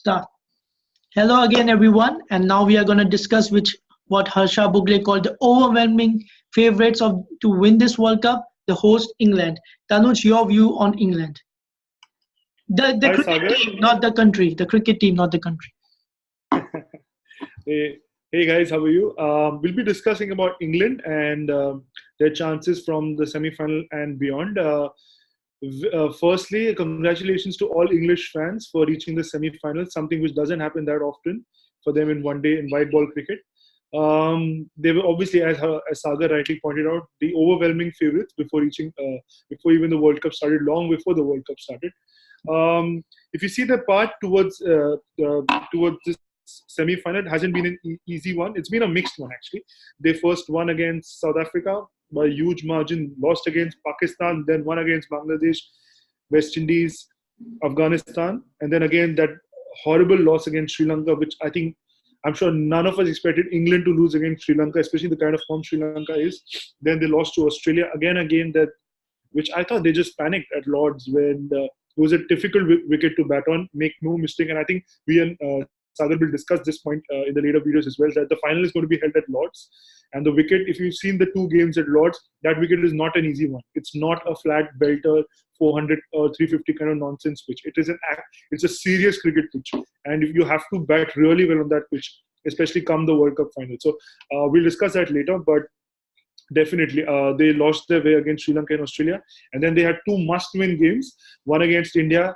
Start. Hello again, everyone, and now we are going to discuss what Harsha Bugle called the overwhelming favorites of to win this World Cup, the host England. Tanuj, your view on England? The Hi cricket Sagar. team, not the country. The cricket team, not the country. Hey guys, how are you? We'll be discussing about England and their chances from the semi-final and beyond. Firstly, congratulations to all English fans for reaching the semi-final, something which doesn't happen that often for them in one day in white ball cricket. They were obviously, as Sagar rightly pointed out, the overwhelming favourites before even the World Cup started, long before the World Cup started. If you see the path towards this semi-final, it hasn't been an easy one. It's been a mixed one actually. They first won against South Africa by a huge margin, lost against Pakistan, then won against Bangladesh, West Indies, Afghanistan, and then again that horrible loss against Sri Lanka, which I'm sure none of us expected England to lose against Sri Lanka, especially the kind of form Sri Lanka is. Then they lost to Australia again, which I thought they just panicked at Lords when it was a difficult wicket to bat on, make no mistake. And I think we and Sagar will discuss this point in the later videos as well, that the final is going to be held at Lords. And the wicket, if you've seen the two games at Lords, that wicket is not an easy one. It's not a flat belter, 400 or 350 kind of nonsense pitch. It's a serious cricket pitch. And if you have to bat really well on that pitch, especially come the World Cup final. So we'll discuss that later, but definitely they lost their way against Sri Lanka and Australia. And then they had two must-win games, one against India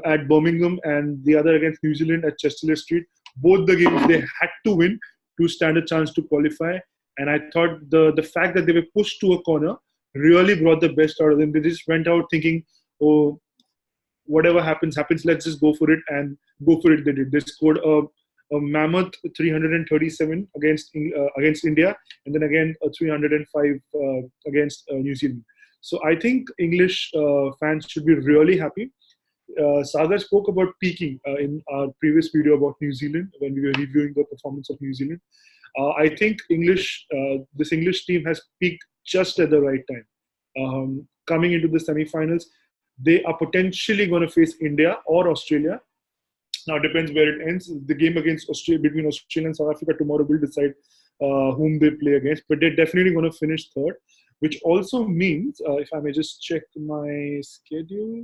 at Birmingham and the other against New Zealand at Chester Street. Both the games they had to win to stand a chance to qualify. And I thought the fact that they were pushed to a corner really brought the best out of them. They just went out thinking, oh, whatever happens, let's just go for it. And go for it they did. They scored a mammoth 337 against India, and then again a 305 against New Zealand. So I think English fans should be really happy. Sagar spoke about peaking in our previous video about New Zealand when we were reviewing the performance of New Zealand. I think this English team has peaked just at the right time. Coming into the semi-finals, they are potentially going to face India or Australia. Now it depends where it ends. The game between Australia and South Africa tomorrow will decide whom they play against. But they're definitely going to finish third, which also means, if I may just check my schedule.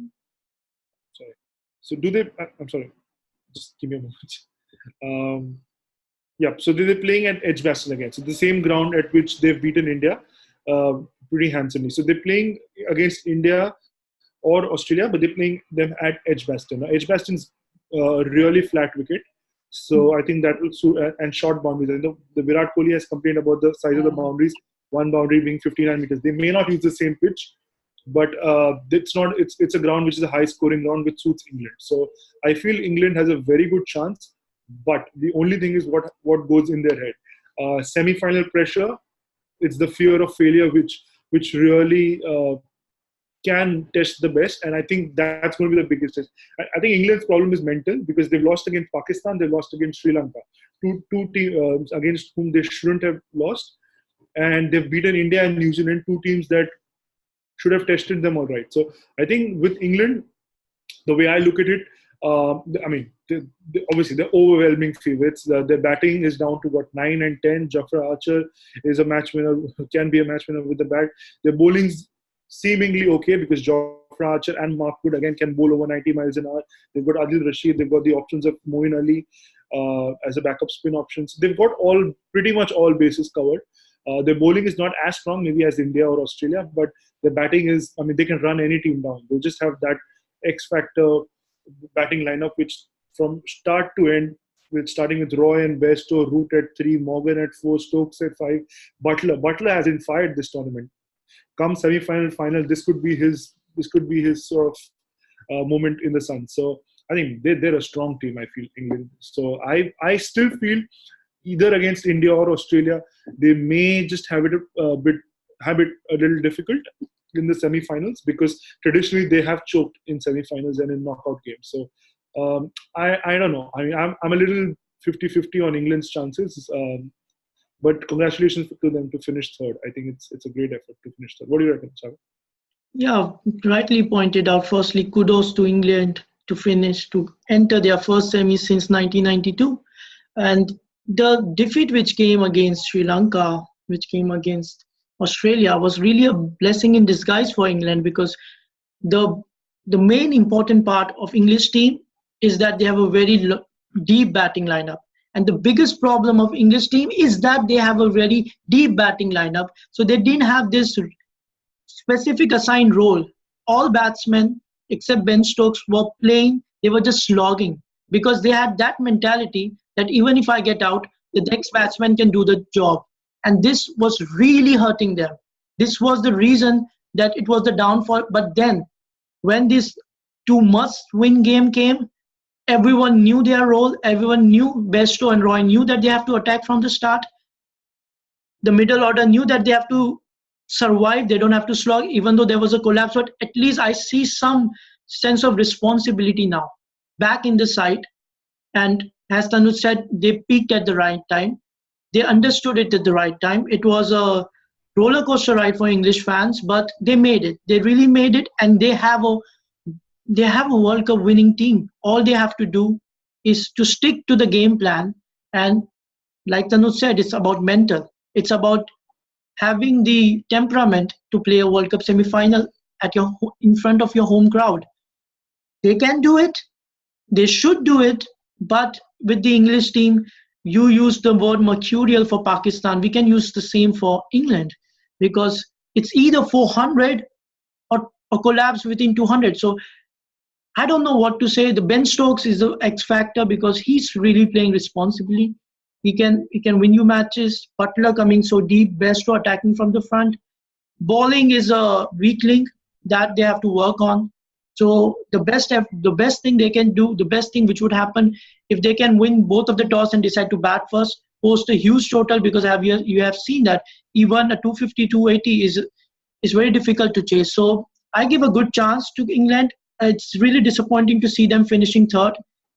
Sorry. So do they? I'm sorry. Just give me a moment. So they're playing at Edgbaston again. So the same ground at which they've beaten India pretty handsomely. So they're playing against India or Australia, but they're playing them at Edgbaston. Now, Edgbaston's really flat wicket. So I think that will suit, and short boundaries. And the Virat Kohli has complained about the size of the boundaries, one boundary being 59 meters. They may not use the same pitch, but it's a ground which is a high scoring ground which suits England. So I feel England has a very good chance, but the only thing is what goes in their head. Semi-final pressure, it's the fear of failure which really can test the best, and I think that's going to be the biggest test. I think England's problem is mental because they've lost against Pakistan, they've lost against Sri Lanka, two teams against whom they shouldn't have lost, and they've beaten India and New Zealand, two teams that should have tested them all right. So I think with England, the way I look at it, obviously they're overwhelming favourites. Their batting is down to 9 and 10. Jofra Archer is a match winner, can be a match winner with the bat. Their bowling's seemingly okay because Jofra Archer and Mark Wood again can bowl over 90 miles an hour. They've got Adil Rashid, they've got the options of Moeen Ali as a backup spin options. They've got pretty much all bases covered. Their bowling is not as strong maybe as India or Australia, but their batting is, they can run any team down. They just have that X-factor batting lineup which from start to end, starting with Roy and Bairstow, Root at 3, Morgan at 4, Stokes at 5. Butler hasn't fired this tournament. Come semi-final, final, this could be his sort of moment in the sun. So I think they're a strong team. I feel England. So I still feel either against India or Australia, they may just have it a little difficult in the semi-finals because traditionally they have choked in semi-finals and in knockout games. So I don't know. I'm a little 50-50 on England's chances. But congratulations to them to finish third. I think it's a great effort to finish third. What do you reckon, Sagar? Yeah, rightly pointed out. Firstly, kudos to England to enter their first semi since 1992. And the defeat which came against Sri Lanka, which came against Australia, was really a blessing in disguise for England, because the the main important part of English team is that they have a very deep batting lineup. And the biggest problem of English team is that they have a very deep batting lineup. So they didn't have this specific assigned role. All batsmen except Ben Stokes were playing, they were just slogging, because they had that mentality that even if I get out, the next batsman can do the job. And this was really hurting them. This was the reason that it was the downfall. But then, when this two must win game came, everyone knew their role. Everyone knew, Bairstow and Roy knew that they have to attack from the start. The middle order knew that they have to survive, they don't have to slog, even though there was a collapse. But at least I see some sense of responsibility now back in the side. And as Tanuj said, they peaked at the right time. They understood it at the right time. It was a roller coaster ride for English fans, but they made it. They really made it, and they have a World Cup winning team. All they have to do is to stick to the game plan. And like Tanuj said, it's about mental. It's about having the temperament to play a World Cup semi-final in front of your home crowd. They can do it. They should do it. But with the English team, you use the word mercurial for Pakistan. We can use the same for England, because it's either 400 or collapse within 200. So I don't know what to say. The Ben Stokes is the X factor, because he's really playing responsibly. He can win you matches. Butler coming so deep, Bairstow attacking from the front. Bowling is a weak link that they have to work on. So the best thing they can do, the best thing which would happen, if they can win both of the toss and decide to bat first, post a huge total, because you have seen that even a 250, 280 is very difficult to chase. So I give a good chance to England. It's really disappointing to see them finishing third.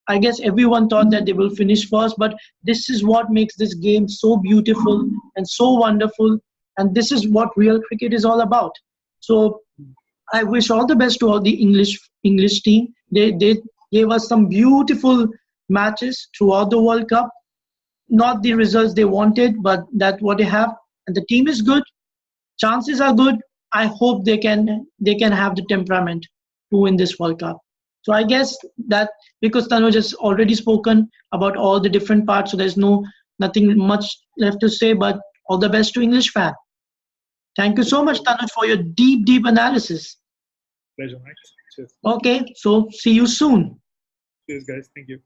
I guess everyone thought that they will finish first, but this is what makes this game so beautiful and so wonderful. And this is what real cricket is all about. So I wish all the best to all the English team. They gave us some beautiful matches throughout the World Cup. Not the results they wanted, but that's what they have. And the team is good. Chances are good. I hope they can have the temperament to win this World Cup. So I guess that, because Tanuj has already spoken about all the different parts, so there's nothing much left to say, but all the best to English fan. Thank you so much, Tanuj, for your deep analysis. Pleasure, Max. Cheers. Okay, so see you soon. Cheers, guys. Thank you.